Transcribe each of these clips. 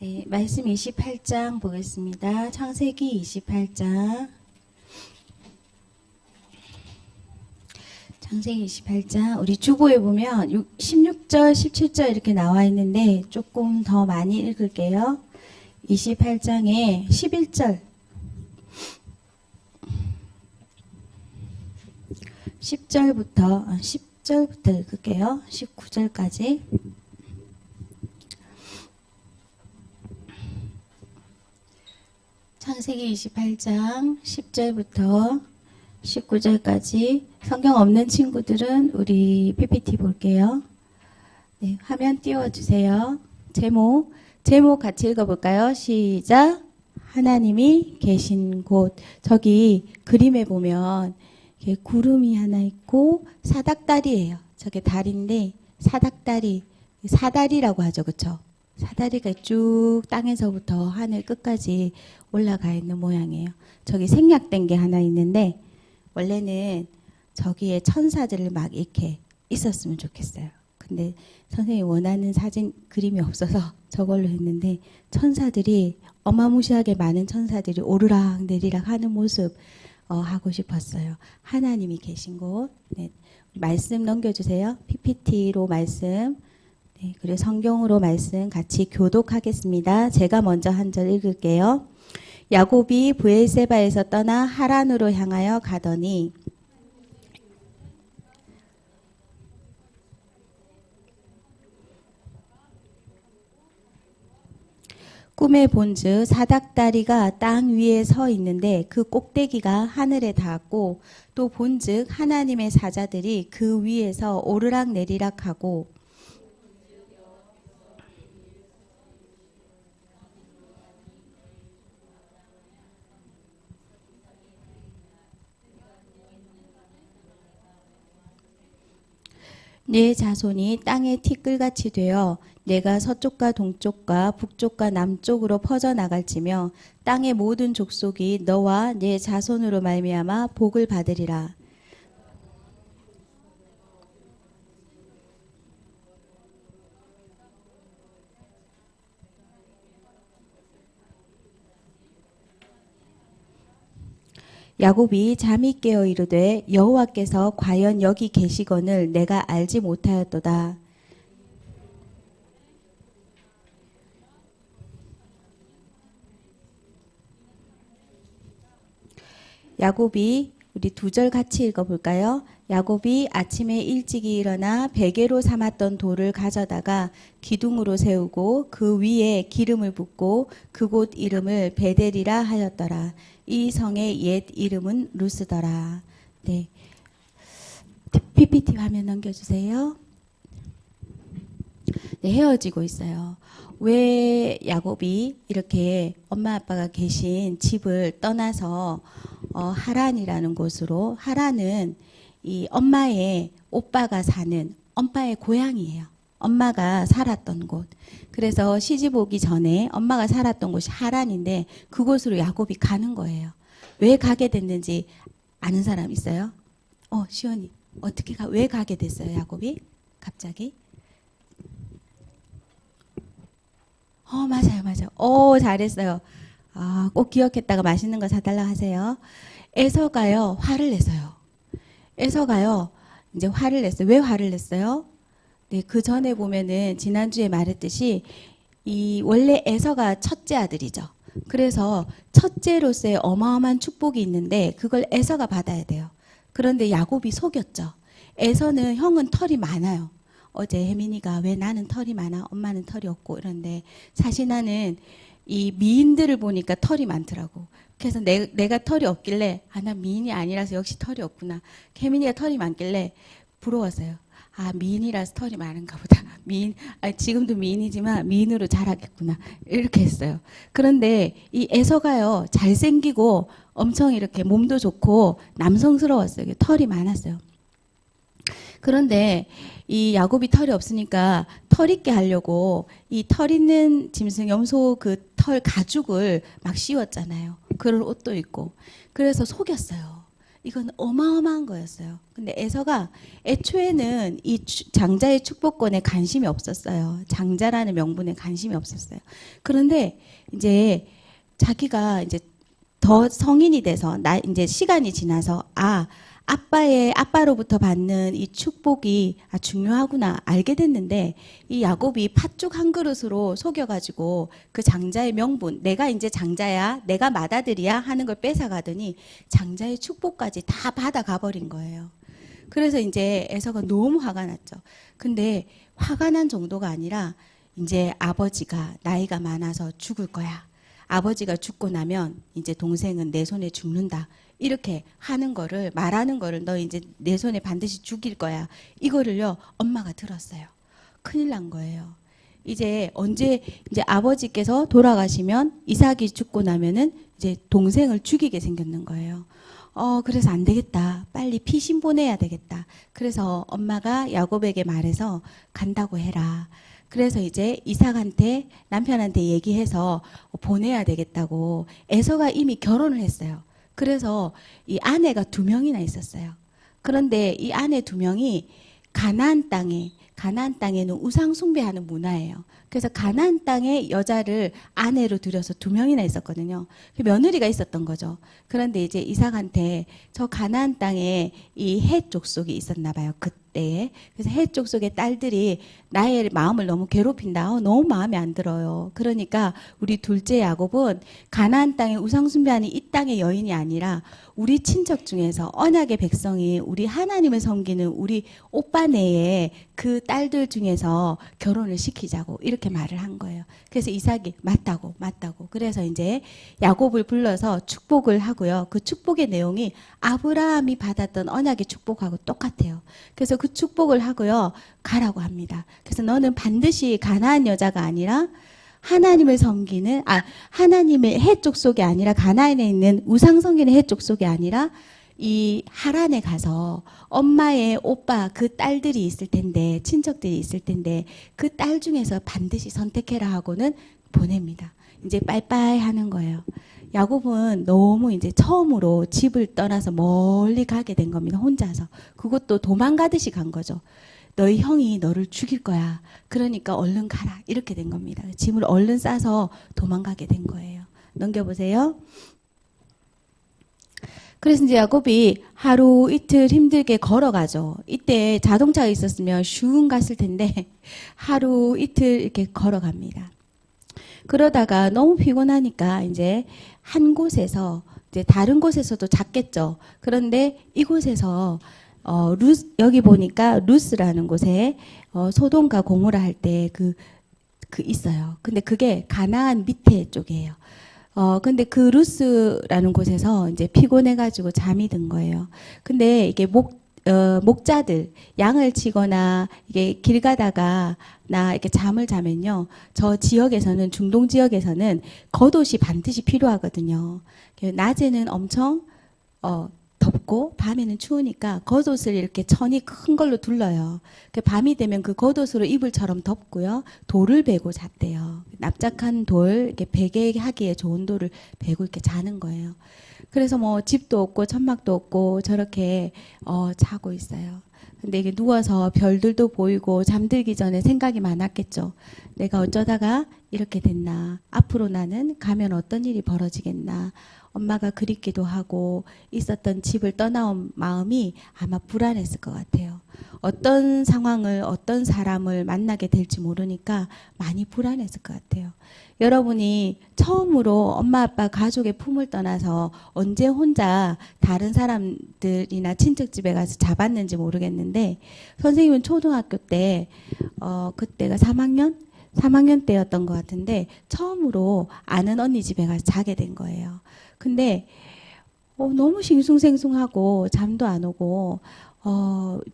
네, 말씀 28장 보겠습니다. 창세기 28장. 창세기 28장. 우리 주보에 보면 16절, 17절 이렇게 나와 있는데 조금 더 많이 읽을게요. 28장에 11절. 10절부터 읽을게요. 19절까지. 창세기 28장 10절부터 19절까지. 성경 없는 친구들은 우리 PPT 볼게요. 네, 화면 띄워주세요. 제목 같이 읽어볼까요? 시작. 하나님이 계신 곳. 저기 그림에 보면 구름이 하나 있고 사닥다리예요. 저게 달인데 사다리라고 하죠. 그쵸? 사다리가 쭉 땅에서부터 하늘 끝까지 올라가 있는 모양이에요. 저기 생략된 게 하나 있는데 원래는 저기에 천사들을 막 이렇게 있었으면 좋겠어요. 근데 선생님이 원하는 사진 그림이 없어서 저걸로 했는데 천사들이 어마무시하게 많은 천사들이 오르락 내리락 하는 모습 하고 싶었어요. 하나님이 계신 곳. 네. 말씀 넘겨주세요. PPT로 말씀. 네, 그리고 성경으로 말씀 같이 교독하겠습니다. 제가 먼저 한 절 읽을게요. 야곱이 브엘세바에서 떠나 하란으로 향하여 가더니 꿈에 본즉 사닥다리가 땅 위에 서 있는데 그 꼭대기가 하늘에 닿았고 또 본즉 하나님의 사자들이 그 위에서 오르락 내리락 하고 내 자손이 땅의 티끌같이 되어 내가 서쪽과 동쪽과 북쪽과 남쪽으로 퍼져나갈지며 땅의 모든 족속이 너와 내 자손으로 말미암아 복을 받으리라. 야곱이 잠이 깨어 이르되 여호와께서 과연 여기 계시거늘 내가 알지 못하였도다. 야곱이 우리 두 절 같이 읽어볼까요? 야곱이 아침에 일찍이 일어나 베개로 삼았던 돌을 가져다가 기둥으로 세우고 그 위에 기름을 붓고 그곳 이름을 베델이라 하였더라. 이 성의 옛 이름은 루스더라. 네, PPT 화면 넘겨주세요. 네, 헤어지고 있어요. 왜 야곱이 이렇게 엄마 아빠가 계신 집을 떠나서 하란이라는 곳으로, 하란은 이 엄마의 오빠가 사는 엄마의 고향이에요. 엄마가 살았던 곳. 그래서 시집 오기 전에 엄마가 살았던 곳이 하란인데 그곳으로 야곱이 가는 거예요. 왜 가게 됐는지 아는 사람 있어요? 시원이 왜 가게 됐어요, 야곱이? 갑자기? 맞아요. 잘했어요. 꼭 기억했다가 맛있는 거 사달라 하세요. 에서가요, 화를 냈어요. 에서가요, 이제 화를 냈어요. 왜 화를 냈어요? 네, 그 전에 보면은 지난주에 말했듯이 원래 에서가 첫째 아들이죠. 그래서 첫째로서의 어마어마한 축복이 있는데 그걸 에서가 받아야 돼요. 그런데 야곱이 속였죠. 에서는 형은 털이 많아요. 어제 혜민이가 왜 나는 털이 많아? 엄마는 털이 없고 이런데 사실 나는 이 미인들을 보니까 털이 많더라고. 그래서 내가 털이 없길래 난 미인이 아니라서 역시 털이 없구나. 혜민이가 털이 많길래 부러웠어요. 미인이라서 털이 많은가 보다. 지금도 미인이지만 미인으로 자라겠구나. 이렇게 했어요. 그런데 이 에서가요, 잘생기고 엄청 이렇게 몸도 좋고 남성스러웠어요. 털이 많았어요. 그런데 이 야곱이 털이 없으니까 털 있게 하려고 이 털 있는 짐승 염소 그 털 가죽을 막 씌웠잖아요. 그런 옷도 입고. 그래서 속였어요. 이건 어마어마한 거였어요. 근데 에서가 애초에는 이 장자의 축복권에 관심이 없었어요. 장자라는 명분에 관심이 없었어요. 그런데 이제 자기가 이제 더 성인이 돼서 이제 시간이 지나서 아빠로부터 받는 이 축복이 중요하구나 알게 됐는데, 이 야곱이 팥죽 한 그릇으로 속여가지고 그 장자의 명분, 내가 이제 장자야, 내가 맏아들이야 하는 걸 뺏어가더니 장자의 축복까지 다 받아가 버린 거예요. 그래서 이제 에서가 너무 화가 났죠. 근데 화가 난 정도가 아니라 이제 아버지가 나이가 많아서 죽을 거야. 아버지가 죽고 나면 이제 동생은 내 손에 죽는다. 이렇게 하는 거를, 말하는 거를, 너 이제 내 손에 반드시 죽일 거야. 이거를요, 엄마가 들었어요. 큰일 난 거예요. 이제 아버지께서 돌아가시면, 이삭이 죽고 나면은 이제 동생을 죽이게 생겼는 거예요. 그래서 안 되겠다. 빨리 피신 보내야 되겠다. 그래서 엄마가 야곱에게 말해서 간다고 해라. 그래서 이제 이삭한테, 남편한테 얘기해서 보내야 되겠다고. 에서가 이미 결혼을 했어요. 그래서 이 아내가 2명이나 있었어요. 그런데 이 아내 2명이 가나안 땅에는 우상 숭배하는 문화예요. 그래서 가나안 땅에 여자를 아내로 들여서 2명이나 있었거든요. 며느리가 있었던 거죠. 그런데 이제 이삭한테 저 가나안 땅에 이 헷 족속이 있었나 봐요. 그때에. 그래서 헷 족속의 딸들이 나의 마음을 너무 괴롭힌다. 너무 마음에 안 들어요. 그러니까 우리 둘째 야곱은 가나안 땅에 우상 숭배하는 이 땅의 여인이 아니라 우리 친척 중에서 언약의 백성이 우리 하나님을 섬기는 우리 오빠네의 그 딸들 중에서 결혼을 시키자고 이렇게 말을 한 거예요. 그래서 이삭이 맞다고. 그래서 이제 야곱을 불러서 축복을 하고요. 그 축복의 내용이 아브라함이 받았던 언약의 축복하고 똑같아요. 그래서 그 축복을 하고요. 가라고 합니다. 그래서 너는 반드시 가나안 여자가 아니라 하나님을 섬기는, 하나님의 헷 족속이 아니라, 가나안에 있는 우상 섬기는 헷 족속이 아니라 이 하란에 가서 엄마의 오빠 그 딸들이 있을 텐데, 친척들이 있을 텐데 그 딸 중에서 반드시 선택해라 하고는 보냅니다. 이제 빠이빠이 하는 거예요. 야곱은 너무 이제 처음으로 집을 떠나서 멀리 가게 된 겁니다. 혼자서. 그것도 도망가듯이 간 거죠. 너희 형이 너를 죽일 거야. 그러니까 얼른 가라. 이렇게 된 겁니다. 짐을 얼른 싸서 도망가게 된 거예요. 넘겨보세요. 그래서 이제 야곱이 하루 이틀 힘들게 걸어가죠. 이때 자동차가 있었으면 슝 갔을 텐데 하루 이틀 이렇게 걸어갑니다. 그러다가 너무 피곤하니까 이제 한 곳에서, 이제 다른 곳에서도 잤겠죠. 그런데 이곳에서 여기 보니까 루스라는 곳에 소돔과 고모라 할 때 있어요. 근데 그게 가나안 밑에 쪽이에요. 근데 그 루스라는 곳에서 이제 피곤해가지고 잠이 든 거예요. 근데 이게 목자들, 양을 치거나 이게 길 가다가 이렇게 잠을 자면요. 저 지역에서는, 중동 지역에서는 겉옷이 반드시 필요하거든요. 낮에는 엄청, 덥고 밤에는 추우니까 겉옷을 이렇게 천이 큰 걸로 둘러요. 밤이 되면 그 겉옷으로 이불처럼 덮고요. 돌을 베고 잤대요. 납작한 돌, 이렇게 베개하기에 좋은 돌을 베고 이렇게 자는 거예요. 그래서 뭐 집도 없고 천막도 없고 저렇게 자고 있어요. 근데 이게 누워서 별들도 보이고 잠들기 전에 생각이 많았겠죠. 내가 어쩌다가 이렇게 됐나? 앞으로 나는 가면 어떤 일이 벌어지겠나? 엄마가 그립기도 하고 있었던 집을 떠나온 마음이 아마 불안했을 것 같아요. 어떤 상황을, 어떤 사람을 만나게 될지 모르니까 많이 불안했을 것 같아요. 여러분이 처음으로 엄마 아빠 가족의 품을 떠나서 언제 혼자 다른 사람들이나 친척 집에 가서 자봤는지 모르겠는데, 선생님은 초등학교 때 그때가 3학년 때였던 것 같은데 처음으로 아는 언니 집에 가서 자게 된 거예요. 근데 너무 싱숭생숭하고 잠도 안 오고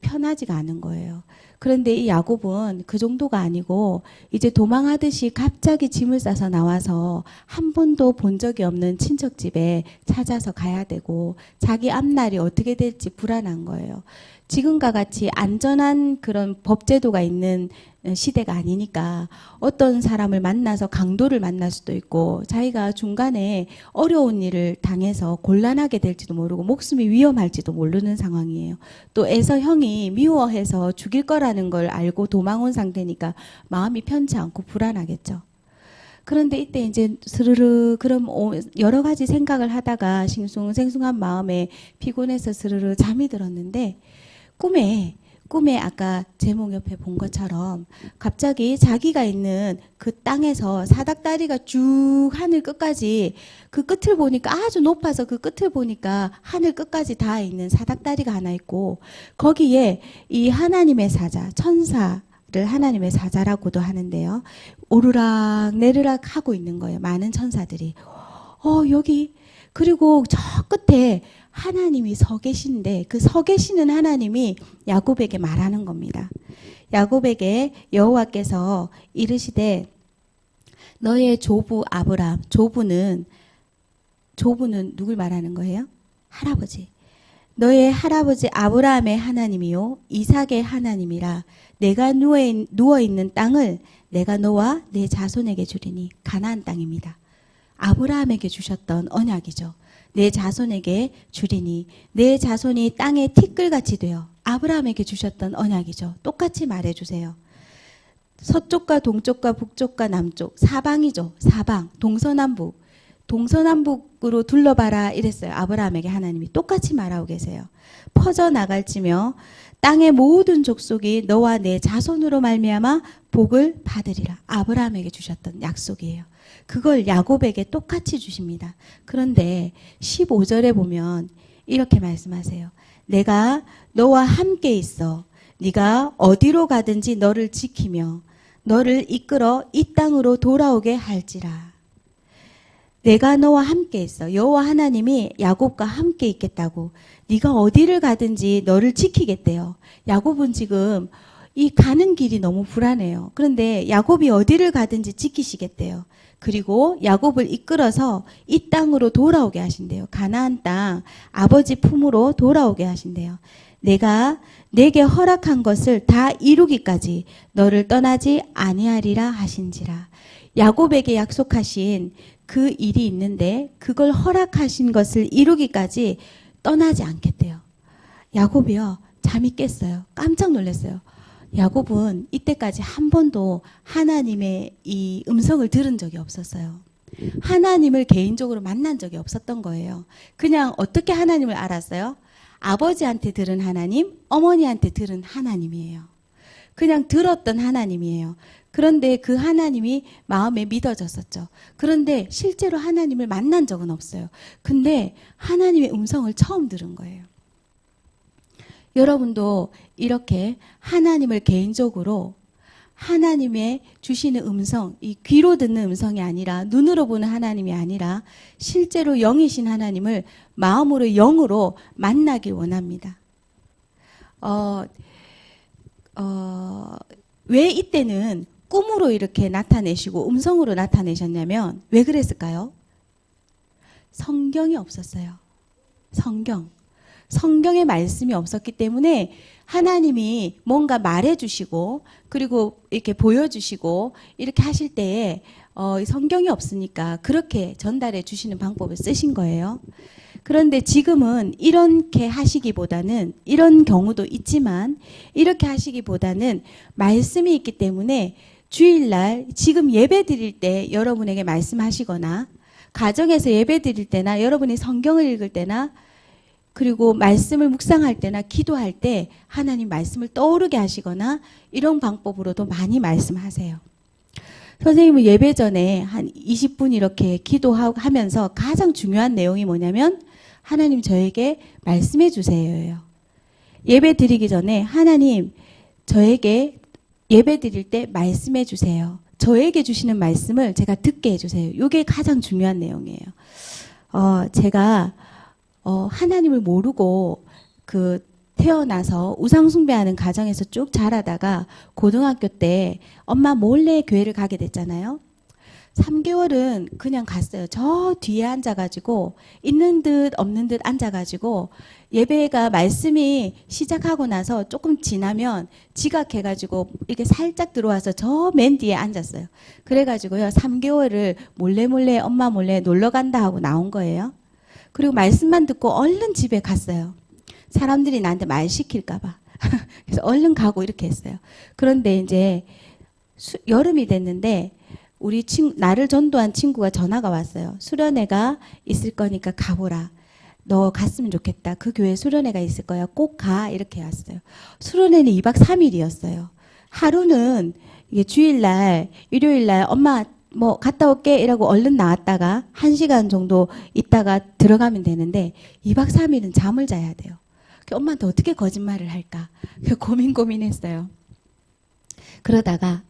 편하지가 않은 거예요. 그런데 이 야곱은 그 정도가 아니고 이제 도망하듯이 갑자기 짐을 싸서 나와서 한 번도 본 적이 없는 친척 집에 찾아서 가야 되고 자기 앞날이 어떻게 될지 불안한 거예요. 지금과 같이 안전한 그런 법제도가 있는 시대가 아니니까 어떤 사람을 만나서 강도를 만날 수도 있고 자기가 중간에 어려운 일을 당해서 곤란하게 될지도 모르고 목숨이 위험할지도 모르는 상황이에요. 또 에서 형이 미워해서 죽일 거라는 걸 알고 도망 온 상태니까 마음이 편치 않고 불안하겠죠. 그런데 이때 이제 스르르 그럼 여러 가지 생각을 하다가 싱숭생숭한 마음에 피곤해서 스르르 잠이 들었는데 꿈에 아까 제목 옆에 본 것처럼 갑자기 자기가 있는 그 땅에서 사닥다리가 쭉 하늘 끝까지 그 끝을 보니까 아주 높아서 그 끝을 보니까 하늘 끝까지 닿아 있는 사닥다리가 하나 있고 거기에 이 하나님의 사자, 천사를 하나님의 사자라고도 하는데요. 오르락 내리락 하고 있는 거예요. 많은 천사들이. 여기 그리고 저 끝에 하나님이 서 계신데 그 서 계시는 하나님이 야곱에게 말하는 겁니다. 야곱에게 여호와께서 이르시되 너의 조부 아브람, 조부는 누굴 말하는 거예요? 할아버지. 너의 할아버지 아브라함의 하나님이요 이삭의 하나님이라 내가 누워있는 땅을 내가 너와 내 자손에게 주리니 가나안 땅입니다. 아브라함에게 주셨던 언약이죠. 내 자손에게 주리니 내 자손이 땅의 티끌같이 되어 아브라함에게 주셨던 언약이죠. 똑같이 말해주세요. 서쪽과 동쪽과 북쪽과 남쪽 사방이죠. 사방 동서남북 동서남북으로 둘러봐라 이랬어요. 아브라함에게 하나님이 똑같이 말하고 계세요. 퍼져나갈지며 땅의 모든 족속이 너와 내 자손으로 말미암아 복을 받으리라. 아브라함에게 주셨던 약속이에요. 그걸 야곱에게 똑같이 주십니다. 그런데 15절에 보면 이렇게 말씀하세요. 내가 너와 함께 있어. 네가 어디로 가든지 너를 지키며 너를 이끌어 이 땅으로 돌아오게 할지라. 내가 너와 함께 있어. 여호와 하나님이 야곱과 함께 있겠다고. 네가 어디를 가든지 너를 지키겠대요. 야곱은 지금 이 가는 길이 너무 불안해요. 그런데 야곱이 어디를 가든지 지키시겠대요. 그리고 야곱을 이끌어서 이 땅으로 돌아오게 하신대요. 가나안 땅 아버지 품으로 돌아오게 하신대요. 내가 내게 허락한 것을 다 이루기까지 너를 떠나지 아니하리라 하신지라. 야곱에게 약속하신 그 일이 있는데 그걸 허락하신 것을 이루기까지 떠나지 않겠대요. 야곱이요. 잠이 깼어요. 깜짝 놀랐어요. 야곱은 이때까지 한 번도 하나님의 이 음성을 들은 적이 없었어요. 하나님을 개인적으로 만난 적이 없었던 거예요. 그냥 어떻게 하나님을 알았어요? 아버지한테 들은 하나님, 어머니한테 들은 하나님이에요. 그냥 들었던 하나님이에요. 그런데 그 하나님이 마음에 믿어졌었죠. 그런데 실제로 하나님을 만난 적은 없어요. 근데 하나님의 음성을 처음 들은 거예요. 여러분도 이렇게 하나님을 개인적으로 하나님의 주시는 음성, 이 귀로 듣는 음성이 아니라 눈으로 보는 하나님이 아니라 실제로 영이신 하나님을 마음으로 영으로 만나길 원합니다. 왜 이때는 꿈으로 이렇게 나타내시고 음성으로 나타내셨냐면 왜 그랬을까요? 성경이 없었어요. 성경의 말씀이 없었기 때문에 하나님이 뭔가 말해주시고 그리고 이렇게 보여주시고 이렇게 하실 때에 성경이 없으니까 그렇게 전달해 주시는 방법을 쓰신 거예요. 그런데 지금은 이렇게 하시기보다는 이런 경우도 있지만 이렇게 하시기보다는 말씀이 있기 때문에 주일날 지금 예배 드릴 때 여러분에게 말씀하시거나 가정에서 예배 드릴 때나 여러분이 성경을 읽을 때나 그리고 말씀을 묵상할 때나 기도할 때 하나님 말씀을 떠오르게 하시거나 이런 방법으로도 많이 말씀하세요. 선생님은 예배 전에 한 20분 이렇게 기도하면서 가장 중요한 내용이 뭐냐면 하나님 저에게 말씀해 주세요예요. 예배 드리기 전에 하나님 저에게 예배 드릴 때 말씀해 주세요. 저에게 주시는 말씀을 제가 듣게 해주세요. 이게 가장 중요한 내용이에요. 제가 하나님을 모르고 그 태어나서 우상숭배하는 가정에서 쭉 자라다가 고등학교 때 엄마 몰래 교회를 가게 됐잖아요. 3개월은 그냥 갔어요. 저 뒤에 앉아가지고 있는 듯 없는 듯 앉아가지고 예배가 말씀이 시작하고 나서 조금 지나면 지각해가지고 이렇게 살짝 들어와서 저 맨 뒤에 앉았어요. 그래가지고요 3개월을 몰래 엄마 몰래 놀러 간다 하고 나온 거예요. 그리고 말씀만 듣고 얼른 집에 갔어요. 사람들이 나한테 말 시킬까봐. 그래서 얼른 가고 이렇게 했어요. 그런데 이제 여름이 됐는데 우리 나를 전도한 친구가 전화가 왔어요. 수련회가 있을 거니까 가보라. 너 갔으면 좋겠다. 그 교회 수련회가 있을 거야. 꼭 가. 이렇게 왔어요. 수련회는 2박 3일이었어요. 하루는 이게 주일날, 일요일날 엄마 뭐 갔다 올게 이라고 얼른 나왔다가 1시간 정도 있다가 들어가면 되는데 2박 3일은 잠을 자야 돼요. 엄마한테 어떻게 거짓말을 할까? 고민했어요. 그러다가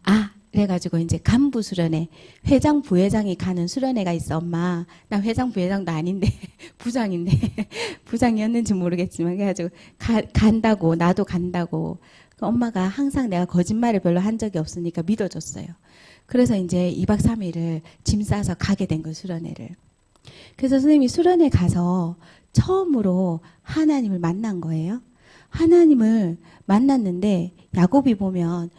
그래가지고 이제 간부 수련회, 회장 부회장이 가는 수련회가 있어. 엄마 나 회장 부회장도 아닌데 부장인데 부장이었는지 모르겠지만 그래가지고 간다고 나도 간다고. 엄마가 항상 내가 거짓말을 별로 한 적이 없으니까 믿어줬어요. 그래서 이제 2박 3일을 짐 싸서 가게 된 거예요. 수련회를. 그래서 선생님이 수련회 가서 처음으로 하나님을 만난 거예요. 하나님을 만났는데 야곱이 보면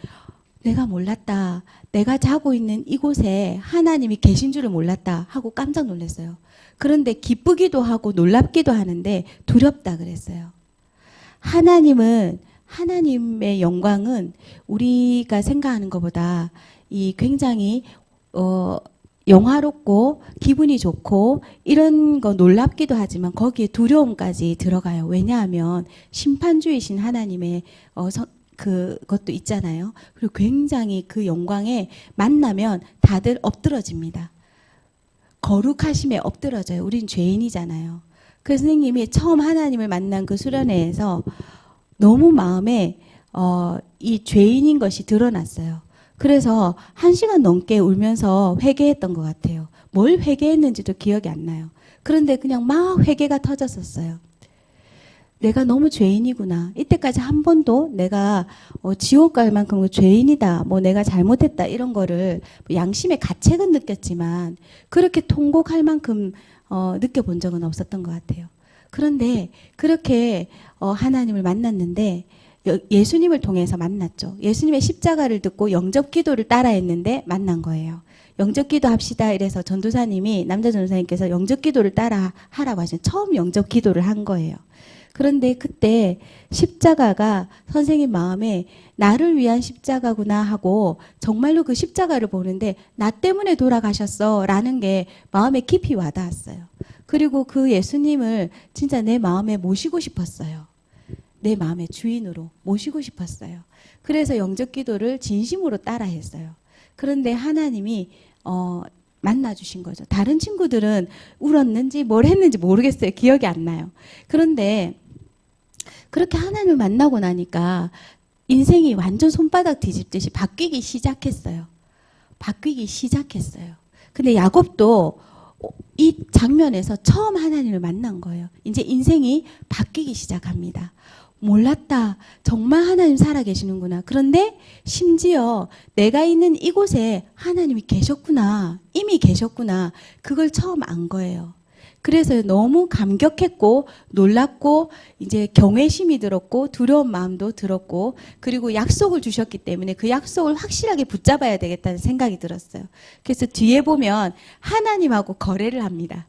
내가 몰랐다. 내가 자고 있는 이곳에 하나님이 계신 줄을 몰랐다 하고 깜짝 놀랐어요. 그런데 기쁘기도 하고 놀랍기도 하는데 두렵다 그랬어요. 하나님의 영광은 우리가 생각하는 것보다 이 굉장히 영화롭고 기분이 좋고 이런 거 놀랍기도 하지만 거기에 두려움까지 들어가요. 왜냐하면 심판주이신 하나님의 그것도 있잖아요. 그리고 굉장히 그 영광에 만나면 다들 엎드러집니다. 거룩하심에 엎드러져요. 우린 죄인이잖아요. 그래서 선생님이 처음 하나님을 만난 그 수련회에서 너무 마음에 이 죄인인 것이 드러났어요. 그래서 1시간 넘게 울면서 회개했던 것 같아요. 뭘 회개했는지도 기억이 안 나요. 그런데 그냥 막 회개가 터졌었어요. 내가 너무 죄인이구나. 이때까지 한 번도 내가 지옥 갈 만큼 죄인이다. 뭐 내가 잘못했다. 이런 거를 양심의 가책은 느꼈지만 그렇게 통곡할 만큼 느껴본 적은 없었던 것 같아요. 그런데 그렇게 하나님을 만났는데 예수님을 통해서 만났죠. 예수님의 십자가를 듣고 영접기도를 따라했는데 만난 거예요. 영접기도 합시다 이래서 전도사님이 남자 전도사님께서 영접기도를 따라 하라고 하신 처음 영접기도를 한 거예요. 그런데 그때 십자가가 선생님 마음에 나를 위한 십자가구나 하고 정말로 그 십자가를 보는데 나 때문에 돌아가셨어 라는 게 마음에 깊이 와닿았어요. 그리고 그 예수님을 진짜 내 마음에 모시고 싶었어요. 내 마음의 주인으로 모시고 싶었어요. 그래서 영접기도를 진심으로 따라했어요. 그런데 하나님이 만나주신 거죠. 다른 친구들은 울었는지 뭘 했는지 모르겠어요. 기억이 안 나요. 그런데 그렇게 하나님을 만나고 나니까 인생이 완전 손바닥 뒤집듯이 바뀌기 시작했어요. 근데 야곱도 이 장면에서 처음 하나님을 만난 거예요. 이제 인생이 바뀌기 시작합니다. 몰랐다. 정말 하나님 살아계시는구나. 그런데 심지어 내가 있는 이곳에 하나님이 계셨구나. 이미 계셨구나. 그걸 처음 안 거예요. 그래서 너무 감격했고 놀랍고 이제 경외심이 들었고 두려운 마음도 들었고 그리고 약속을 주셨기 때문에 그 약속을 확실하게 붙잡아야 되겠다는 생각이 들었어요. 그래서 뒤에 보면 하나님하고 거래를 합니다.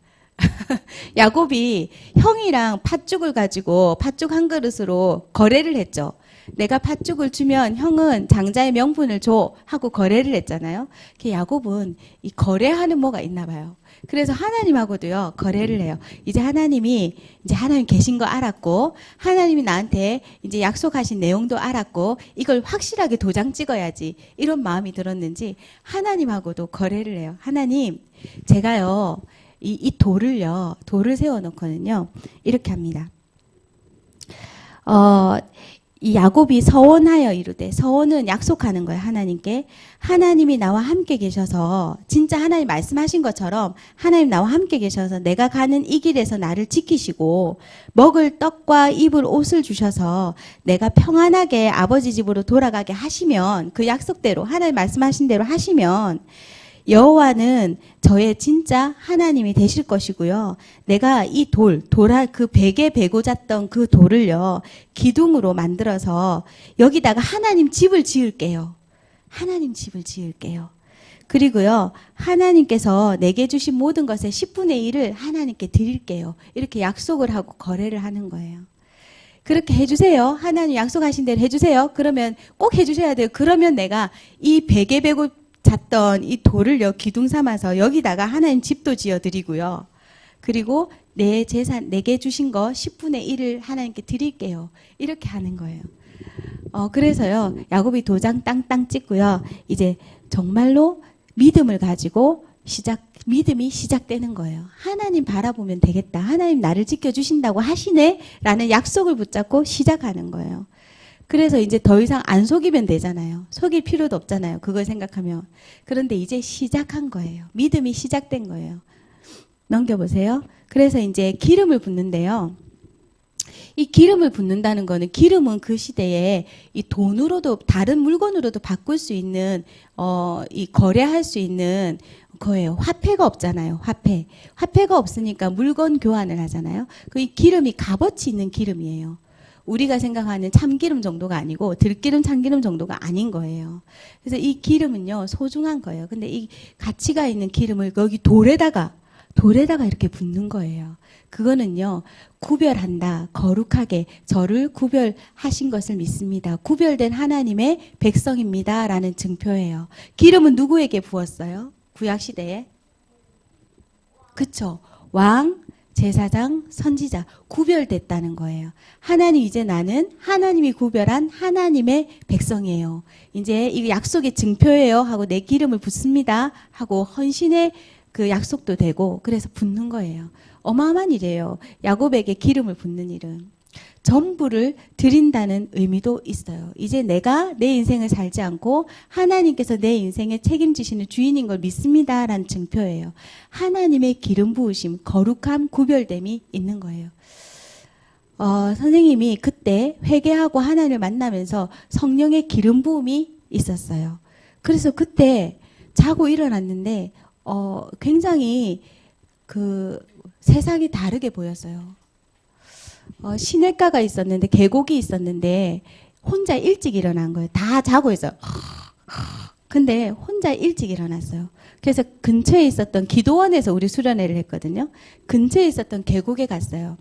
야곱이 형이랑 팥죽을 가지고 팥죽 한 그릇으로 거래를 했죠. 내가 팥죽을 주면 형은 장자의 명분을 줘 하고 거래를 했잖아요. 야곱은 이 거래하는 뭐가 있나 봐요. 그래서 하나님하고도요 거래를 해요. 이제 하나님이 하나님 계신 거 알았고 하나님이 나한테 이제 약속하신 내용도 알았고 이걸 확실하게 도장 찍어야지 이런 마음이 들었는지 하나님하고도 거래를 해요. 하나님 제가요 이 돌을 세워놓고는요 이렇게 합니다. 이 야곱이 서원하여 이르되, 서원은 약속하는 거예요. 하나님께. 하나님이 나와 함께 계셔서, 진짜 하나님 말씀하신 것처럼 하나님 나와 함께 계셔서 내가 가는 이 길에서 나를 지키시고 먹을 떡과 입을 옷을 주셔서 내가 평안하게 아버지 집으로 돌아가게 하시면, 그 약속대로 하나님 말씀하신 대로 하시면 여호와는 저의 진짜 하나님이 되실 것이고요. 내가 이 그 베개 베고 잤던 그 돌을요, 기둥으로 만들어서 여기다가 하나님 집을 지을게요. 하나님 집을 지을게요. 그리고요, 하나님께서 내게 주신 모든 것의 10분의 1을 하나님께 드릴게요. 이렇게 약속을 하고 거래를 하는 거예요. 그렇게 해주세요. 하나님 약속하신 대로 해주세요. 그러면 꼭 해주셔야 돼요. 그러면 내가 이 베개 베고 잤던 이 돌을요, 기둥 삼아서 여기다가 하나님 집도 지어드리고요. 그리고 내 재산, 내게 주신 거 10분의 1을 하나님께 드릴게요. 이렇게 하는 거예요. 그래서요, 야곱이 도장 땅땅 찍고요, 이제 정말로 믿음을 가지고 믿음이 시작되는 거예요. 하나님 바라보면 되겠다. 하나님 나를 지켜주신다고 하시네? 라는 약속을 붙잡고 시작하는 거예요. 그래서 이제 더 이상 안 속이면 되잖아요. 속일 필요도 없잖아요. 그걸 생각하면. 그런데 이제 시작한 거예요. 믿음이 시작된 거예요. 넘겨보세요. 그래서 이제 기름을 붓는데요. 이 기름을 붓는다는 거는, 기름은 그 시대에 이 돈으로도, 다른 물건으로도 바꿀 수 있는, 이 거래할 수 있는 거예요. 화폐가 없잖아요. 화폐가 없으니까 물건 교환을 하잖아요. 그 이 기름이 값어치 있는 기름이에요. 우리가 생각하는 참기름 정도가 아니고 들기름, 참기름 정도가 아닌 거예요. 그래서 이 기름은요, 소중한 거예요. 근데 이 가치가 있는 기름을 거기 돌에다가 이렇게 붓는 거예요. 그거는요, 구별한다. 거룩하게 저를 구별하신 것을 믿습니다. 구별된 하나님의 백성입니다. 라는 증표예요. 기름은 누구에게 부었어요? 구약시대에? 그쵸. 왕, 제사장, 선지자, 구별됐다는 거예요. 하나님, 이제 나는 하나님이 구별한 하나님의 백성이에요. 이제 이 약속의 증표예요. 하고 내 기름을 붓습니다. 하고 헌신의 그 약속도 되고, 그래서 붓는 거예요. 어마어마한 일이에요. 야곱에게 기름을 붓는 일은. 전부를 드린다는 의미도 있어요. 이제 내가 내 인생을 살지 않고 하나님께서 내 인생에 책임지시는 주인인 걸 믿습니다. 라는 증표예요. 하나님의 기름 부으심, 거룩함, 구별됨이 있는 거예요. 선생님이 그때 회개하고 하나님을 만나면서 성령의 기름 부음이 있었어요. 그래서 그때 자고 일어났는데 굉장히 그 세상이 다르게 보였어요. 시냇가가 있었는데, 계곡이 있었는데 혼자 일찍 일어난 거예요. 다 자고 있어요. 근데 혼자 일찍 일어났어요. 그래서 근처에 있었던 기도원에서 우리 수련회를 했거든요. 근처에 있었던 계곡에 갔어요.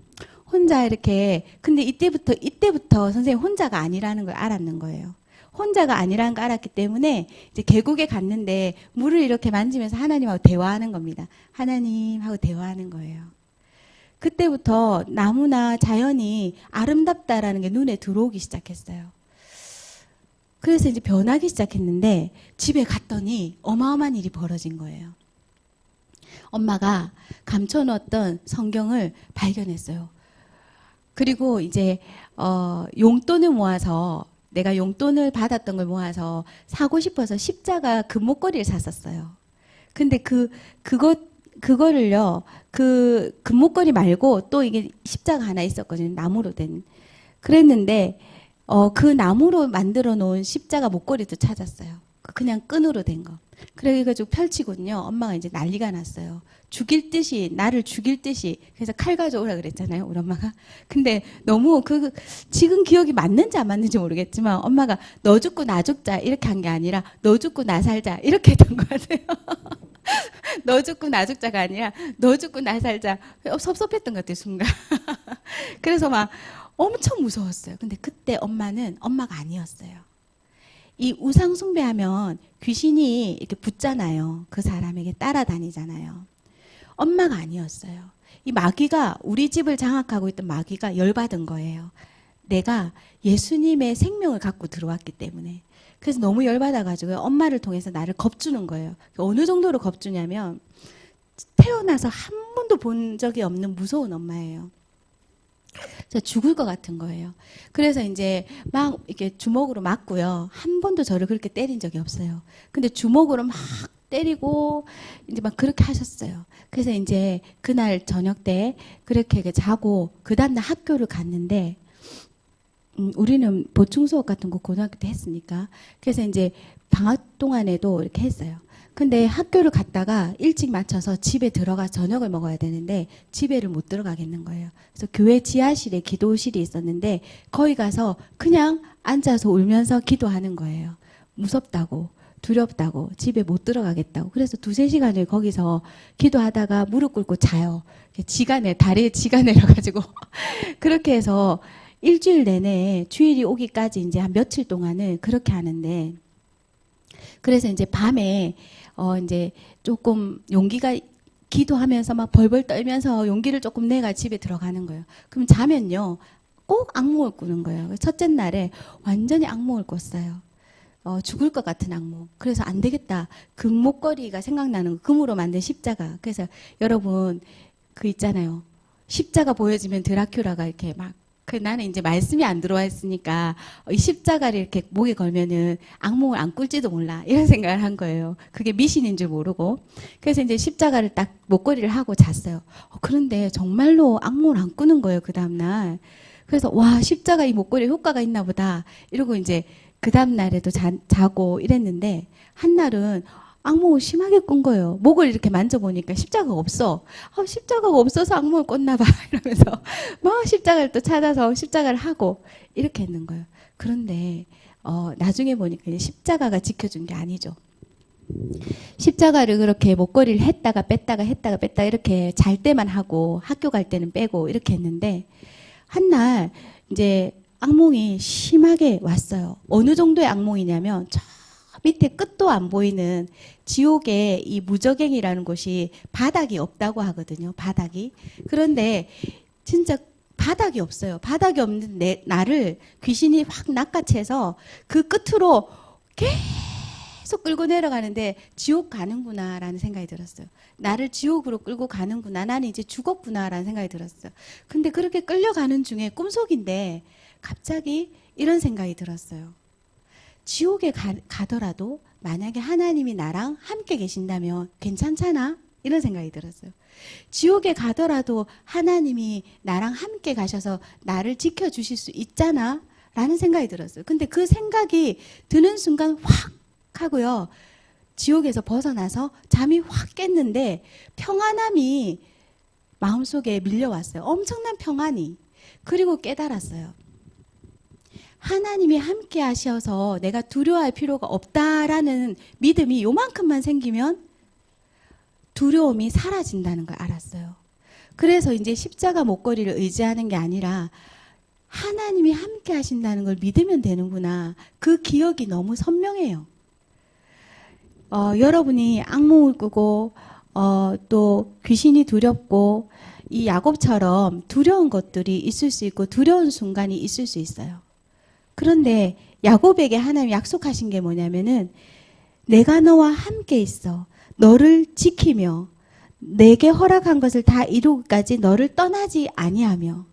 혼자 이렇게. 근데 이때부터 선생님 혼자가 아니라는 걸 알았는 거예요. 혼자가 아니라는 걸 알았기 때문에 이제 계곡에 갔는데 물을 이렇게 만지면서 하나님하고 대화하는 겁니다. 하나님하고 대화하는 거예요. 그때부터 나무나 자연이 아름답다라는 게 눈에 들어오기 시작했어요. 그래서 이제 변하기 시작했는데 집에 갔더니 어마어마한 일이 벌어진 거예요. 엄마가 감춰놓았던 성경을 발견했어요. 그리고 이제 용돈을 모아서, 내가 용돈을 받았던 걸 모아서 사고 싶어서 십자가 금목걸이를 샀었어요. 근데 그거를요, 그 금목걸이 말고 또 이게 십자가 하나 있었거든요. 나무로 된. 그랬는데 그 나무로 만들어 놓은 십자가 목걸이도 찾았어요. 그냥 끈으로 된 거. 그래가지고 펼치거든요. 엄마가 이제 난리가 났어요. 죽일 듯이, 나를 죽일 듯이. 그래서 칼 가져오라 그랬잖아요, 우리 엄마가. 근데 너무 지금 기억이 맞는지 안 맞는지 모르겠지만 엄마가 너 죽고 나 죽자 이렇게 한 게 아니라 너 죽고 나 살자 이렇게 했던 것 같아요. 너 죽고 나 죽자가 아니라 너 죽고 나 살자. 섭섭했던 것 같아요, 순간. 그래서 막 엄청 무서웠어요. 근데 그때 엄마는 엄마가 아니었어요. 이 우상 숭배하면 귀신이 이렇게 붙잖아요. 그 사람에게 따라다니잖아요. 엄마가 아니었어요. 이 마귀가, 우리 집을 장악하고 있던 마귀가 열받은 거예요. 내가 예수님의 생명을 갖고 들어왔기 때문에. 그래서 너무 열받아가지고 엄마를 통해서 나를 겁주는 거예요. 어느 정도로 겁주냐면 태어나서 한 번도 본 적이 없는 무서운 엄마예요. 그래서 죽을 것 같은 거예요. 그래서 이제 막 이렇게 주먹으로 맞고요. 한 번도 저를 그렇게 때린 적이 없어요. 근데 주먹으로 막 때리고 이제 막 그렇게 하셨어요. 그래서 이제 그날 저녁 때 그렇게 자고 그 다음날 학교를 갔는데 우리는 보충 수업 같은 거 고등학교 때 했으니까 그래서 이제 방학 동안에도 이렇게 했어요. 근데 학교를 갔다가 일찍 맞춰서 집에 들어가 저녁을 먹어야 되는데 집에를 못 들어가겠는 거예요. 그래서 교회 지하실에 기도실이 있었는데 거기 가서 그냥 앉아서 울면서 기도하는 거예요. 무섭다고 두렵다고 집에 못 들어가겠다고. 그래서 2-3시간을 거기서 기도하다가 무릎 꿇고 자요. 다리에 지가 내려가지고 그렇게 해서 일주일 내내 주일이 오기까지 이제 한 며칠 동안은 그렇게 하는데 그래서 이제 밤에 이제 조금 용기가 기도하면서 막 벌벌 떨면서 용기를 조금 내가 집에 들어가는 거예요. 그럼 자면요 꼭 악몽을 꾸는 거예요. 첫째 날에 완전히 악몽을 꿨어요. 죽을 것 같은 악몽. 그래서 안 되겠다. 금목걸이가 생각나는 거. 금으로 만든 십자가. 그래서 여러분 그 있잖아요. 십자가 보여지면 드라큘라가 이렇게 막 나는 이제 말씀이 안 들어와 있으니까 이 십자가를 이렇게 목에 걸면은 악몽을 안 꿀지도 몰라 이런 생각을 한 거예요. 그게 미신인 줄 모르고 그래서 이제 십자가를 딱 목걸이를 하고 잤어요. 그런데 정말로 악몽을 안 꾸는 거예요. 그 다음날. 그래서 와 십자가 이 목걸이 효과가 있나 보다 이러고 이제 그 다음날에도 자고 이랬는데 한날은 악몽을 심하게 꾼 거예요. 목을 이렇게 만져보니까 십자가가 없어. 십자가가 없어서 악몽을 꿨나 봐. 이러면서 막 십자가를 또 찾아서 십자가를 하고 이렇게 했는 거예요. 그런데 나중에 보니까 십자가가 지켜준 게 아니죠. 십자가를 그렇게 목걸이를 했다가 뺐다가 이렇게 잘 때만 하고 학교 갈 때는 빼고 이렇게 했는데 한날 이제 악몽이 심하게 왔어요. 어느 정도의 악몽이냐면 저 밑에 끝도 안 보이는 지옥의 이 무저갱이라는 곳이 바닥이 없다고 하거든요. 바닥이. 그런데 진짜 바닥이 없어요. 바닥이 없는 나를 귀신이 확 낚아채서 그 끝으로 계속 끌고 내려가는데 지옥 가는구나라는 생각이 들었어요. 나를 지옥으로 끌고 가는구나. 나는 이제 죽었구나라는 생각이 들었어요. 근데 그렇게 끌려가는 중에 꿈속인데 갑자기 이런 생각이 들었어요. 지옥에 가더라도 만약에 하나님이 나랑 함께 계신다면 괜찮잖아? 이런 생각이 들었어요. 지옥에 가더라도 하나님이 나랑 함께 가셔서 나를 지켜주실 수 있잖아? 라는 생각이 들었어요. 근데 그 생각이 드는 순간 확 하고요. 지옥에서 벗어나서 잠이 확 깼는데 평안함이 마음속에 밀려왔어요. 엄청난 평안이. 그리고 깨달았어요. 하나님이 함께 하셔서 내가 두려워할 필요가 없다라는 믿음이 요만큼만 생기면 두려움이 사라진다는 걸 알았어요. 그래서 이제 십자가 목걸이를 의지하는 게 아니라 하나님이 함께 하신다는 걸 믿으면 되는구나. 그 기억이 너무 선명해요. 여러분이 악몽을 꾸고 또 귀신이 두렵고 이 야곱처럼 두려운 것들이 있을 수 있고 두려운 순간이 있을 수 있어요. 그런데 야곱에게 하나님이 약속하신 게 뭐냐면은 내가 너와 함께 있어. 너를 지키며 내게 허락한 것을 다 이루기까지 너를 떠나지 아니하며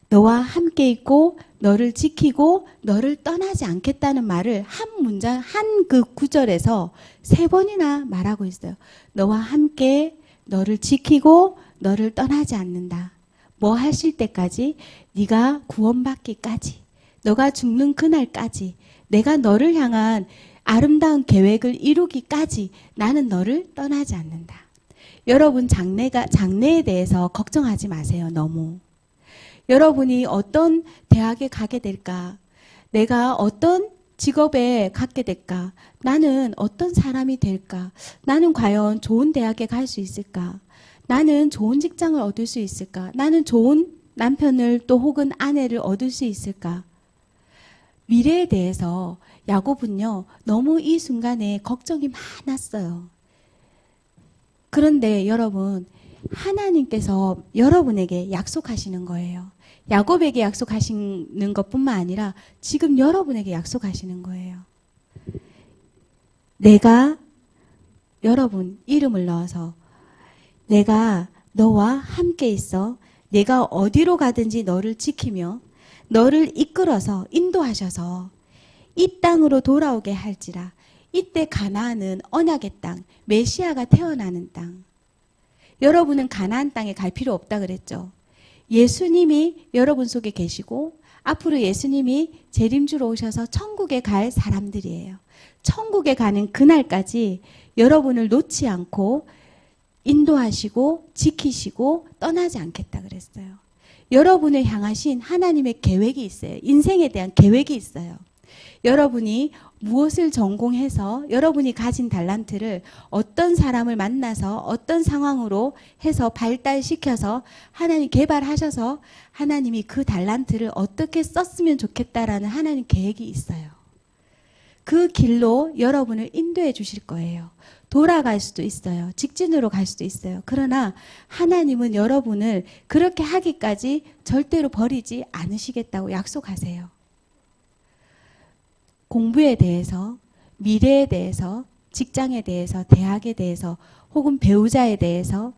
너와 함께 있고 너를 지키고 너를 떠나지 않겠다는 말을 한 문장 한 그 구절에서 3번이나 말하고 있어요. 너와 함께 너를 지키고 너를 떠나지 않는다. 뭐 하실 때까지? 네가 구원받기까지. 너가 죽는 그날까지 내가 너를 향한 아름다운 계획을 이루기까지 나는 너를 떠나지 않는다. 여러분 장래에 대해서 걱정하지 마세요. 너무. 여러분이 어떤 대학에 가게 될까? 내가 어떤 직업에 갖게 될까? 나는 어떤 사람이 될까? 나는 과연 좋은 대학에 갈 수 있을까? 나는 좋은 직장을 얻을 수 있을까? 나는 좋은 남편을 또 혹은 아내를 얻을 수 있을까? 미래에 대해서 야곱은요, 너무 이 순간에 걱정이 많았어요. 그런데 여러분, 하나님께서 여러분에게 약속하시는 거예요. 야곱에게 약속하시는 것뿐만 아니라 지금 여러분에게 약속하시는 거예요. 내가 여러분 이름을 넣어서 내가 너와 함께 있어 내가 어디로 가든지 너를 지키며 너를 이끌어서 인도하셔서 이 땅으로 돌아오게 할지라. 이때 가나안은 언약의 땅, 메시아가 태어나는 땅. 여러분은 가나안 땅에 갈 필요 없다 그랬죠. 예수님이 여러분 속에 계시고 앞으로 예수님이 재림주로 오셔서 천국에 갈 사람들이에요. 천국에 가는 그날까지 여러분을 놓지 않고 인도하시고 지키시고 떠나지 않겠다 그랬어요. 여러분을 향하신 하나님의 계획이 있어요. 인생에 대한 계획이 있어요. 여러분이 무엇을 전공해서 여러분이 가진 달란트를 어떤 사람을 만나서 어떤 상황으로 해서 발달시켜서 하나님 개발하셔서 하나님이 그 달란트를 어떻게 썼으면 좋겠다라는 하나님 계획이 있어요. 그 길로 여러분을 인도해 주실 거예요. 돌아갈 수도 있어요. 직진으로 갈 수도 있어요. 그러나 하나님은 여러분을 그렇게 하기까지 절대로 버리지 않으시겠다고 약속하세요. 공부에 대해서, 미래에 대해서, 직장에 대해서, 대학에 대해서, 혹은 배우자에 대해서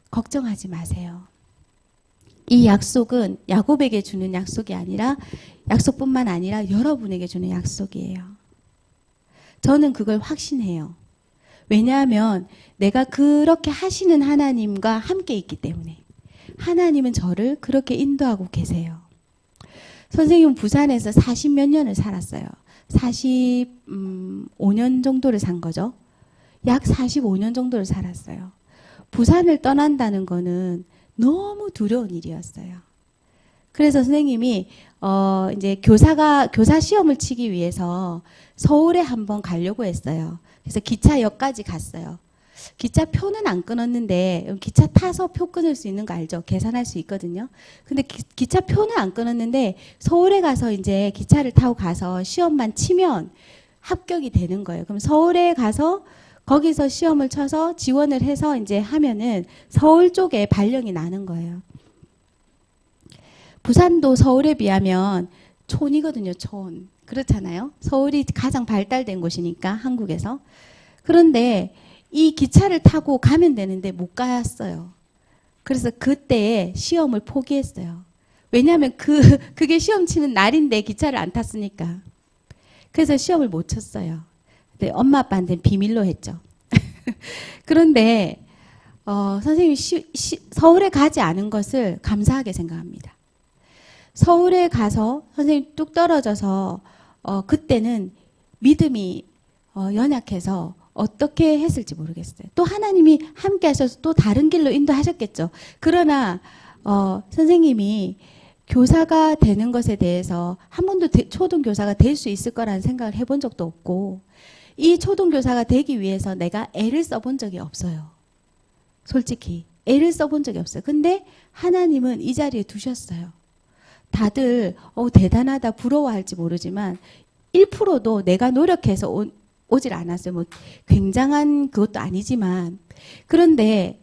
걱정하지 마세요. 이 약속은 야곱에게 주는 약속이 아니라 약속뿐만 아니라 여러분에게 주는 약속이에요. 저는 그걸 확신해요. 왜냐하면 내가 그렇게 하시는 하나님과 함께 있기 때문에. 하나님은 저를 그렇게 인도하고 계세요. 선생님은 부산에서 40몇 년을 살았어요. 45년 정도를 산 거죠. 약 45년 정도를 살았어요. 부산을 떠난다는 거는 너무 두려운 일이었어요. 그래서 선생님이 이제 교사 시험을 치기 위해서 서울에 한번 가려고 했어요. 그래서 기차역까지 갔어요. 기차 표는 안 끊었는데 기차 타서 표 끊을 수 있는 거 알죠? 계산할 수 있거든요. 근데 기차 표는 안 끊었는데 서울에 가서 이제 기차를 타고 가서 시험만 치면 합격이 되는 거예요. 그럼 서울에 가서 거기서 시험을 쳐서 지원을 해서 이제 하면은 서울 쪽에 발령이 나는 거예요. 부산도 서울에 비하면 촌이거든요, 촌. 그렇잖아요. 서울이 가장 발달된 곳이니까 한국에서. 그런데 이 기차를 타고 가면 되는데 못 갔어요. 그래서 그때 시험을 포기했어요. 왜냐하면 그게 시험 치는 날인데 기차를 안 탔으니까. 그래서 시험을 못 쳤어요. 근데 엄마 아빠한테는 비밀로 했죠. 그런데 선생님이 서울에 가지 않은 것을 감사하게 생각합니다. 서울에 가서 선생님 뚝 떨어져서 그때는 믿음이 연약해서 어떻게 했을지 모르겠어요. 또 하나님이 함께 하셔서 또 다른 길로 인도하셨겠죠. 그러나 선생님이 교사가 되는 것에 대해서 한 번도 초등교사가 될 수 있을 거라는 생각을 해본 적도 없고 이 초등교사가 되기 위해서 내가 애를 써본 적이 없어요. 솔직히 애를 써본 적이 없어요. 근데 하나님은 이 자리에 두셨어요. 다들 대단하다 부러워할지 모르지만 1%도 내가 노력해서 오질 않았어요. 뭐 굉장한 그것도 아니지만 그런데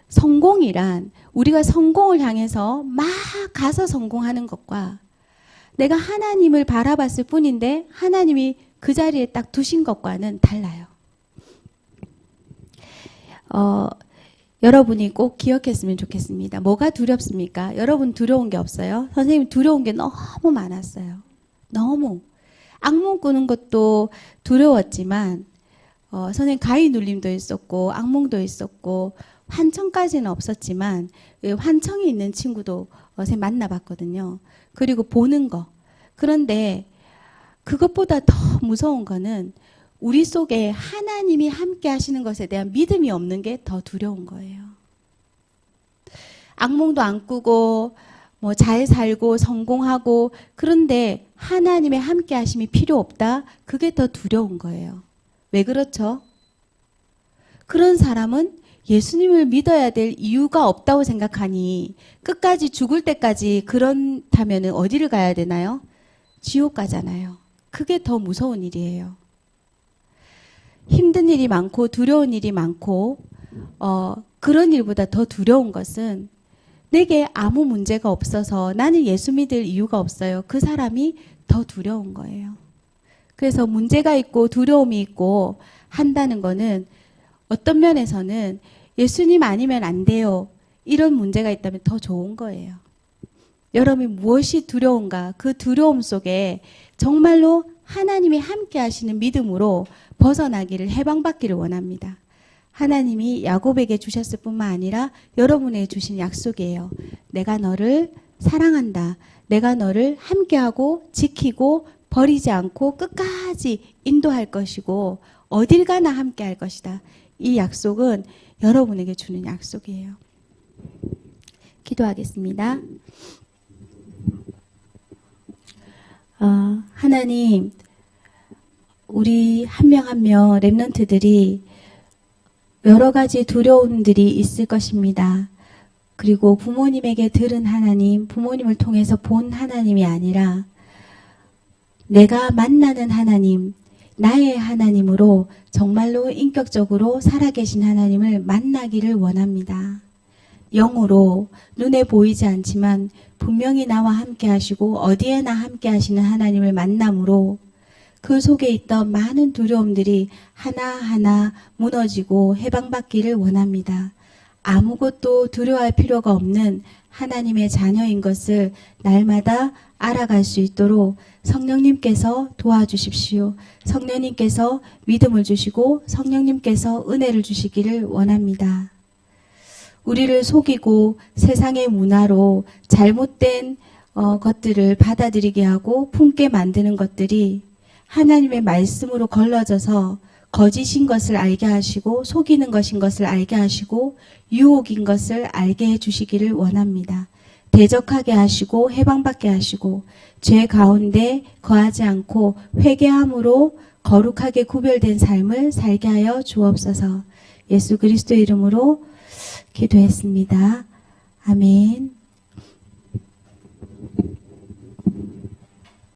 성공이란 우리가 성공을 향해서 막 가서 성공하는 것과 내가 하나님을 바라봤을 뿐인데 하나님이 그 자리에 딱 두신 것과는 달라요. 여러분이 꼭 기억했으면 좋겠습니다. 뭐가 두렵습니까? 여러분 두려운 게 없어요? 선생님 두려운 게 너무 많았어요. 너무. 악몽 꾸는 것도 두려웠지만 선생님 가위 눌림도 있었고 악몽도 있었고 환청까지는 없었지만 환청이 있는 친구도 선생님 만나봤거든요. 그리고 보는 거. 그런데 그것보다 더 무서운 거는 우리 속에 하나님이 함께 하시는 것에 대한 믿음이 없는 게 더 두려운 거예요. 악몽도 안 꾸고 뭐 잘 살고 성공하고 그런데 하나님의 함께 하심이 필요 없다? 그게 더 두려운 거예요. 왜 그렇죠? 그런 사람은 예수님을 믿어야 될 이유가 없다고 생각하니 끝까지 죽을 때까지 그렇다면 어디를 가야 되나요? 지옥 가잖아요. 그게 더 무서운 일이에요. 힘든 일이 많고 두려운 일이 많고 그런 일보다 더 두려운 것은 내게 아무 문제가 없어서 나는 예수 믿을 이유가 없어요. 그 사람이 더 두려운 거예요. 그래서 문제가 있고 두려움이 있고 한다는 거는 어떤 면에서는 예수님 아니면 안 돼요. 이런 문제가 있다면 더 좋은 거예요. 여러분이 무엇이 두려운가? 그 두려움 속에 정말로 하나님이 함께 하시는 믿음으로 벗어나기를, 해방받기를 원합니다. 하나님이 야곱에게 주셨을 뿐만 아니라 여러분에게 주신 약속이에요. 내가 너를 사랑한다. 내가 너를 함께하고 지키고 버리지 않고 끝까지 인도할 것이고 어딜 가나 함께할 것이다. 이 약속은 여러분에게 주는 약속이에요. 기도하겠습니다. 하나님, 우리 한 명 한 명 렘넌트들이 여러 가지 두려움들이 있을 것입니다. 그리고 부모님에게 들은 하나님, 부모님을 통해서 본 하나님이 아니라 내가 만나는 하나님, 나의 하나님으로 정말로 인격적으로 살아계신 하나님을 만나기를 원합니다. 영으로 눈에 보이지 않지만 분명히 나와 함께 하시고 어디에나 함께 하시는 하나님을 만남으로 그 속에 있던 많은 두려움들이 하나하나 무너지고 해방받기를 원합니다. 아무것도 두려워할 필요가 없는 하나님의 자녀인 것을 날마다 알아갈 수 있도록 성령님께서 도와주십시오. 성령님께서 믿음을 주시고 성령님께서 은혜를 주시기를 원합니다. 우리를 속이고 세상의 문화로 잘못된 것들을 받아들이게 하고 품게 만드는 것들이 하나님의 말씀으로 걸러져서 거짓인 것을 알게 하시고 속이는 것인 것을 알게 하시고 유혹인 것을 알게 해주시기를 원합니다. 대적하게 하시고 해방받게 하시고 죄 가운데 거하지 않고 회개함으로 거룩하게 구별된 삶을 살게 하여 주옵소서. 예수 그리스도의 이름으로 기도했습니다. 아멘.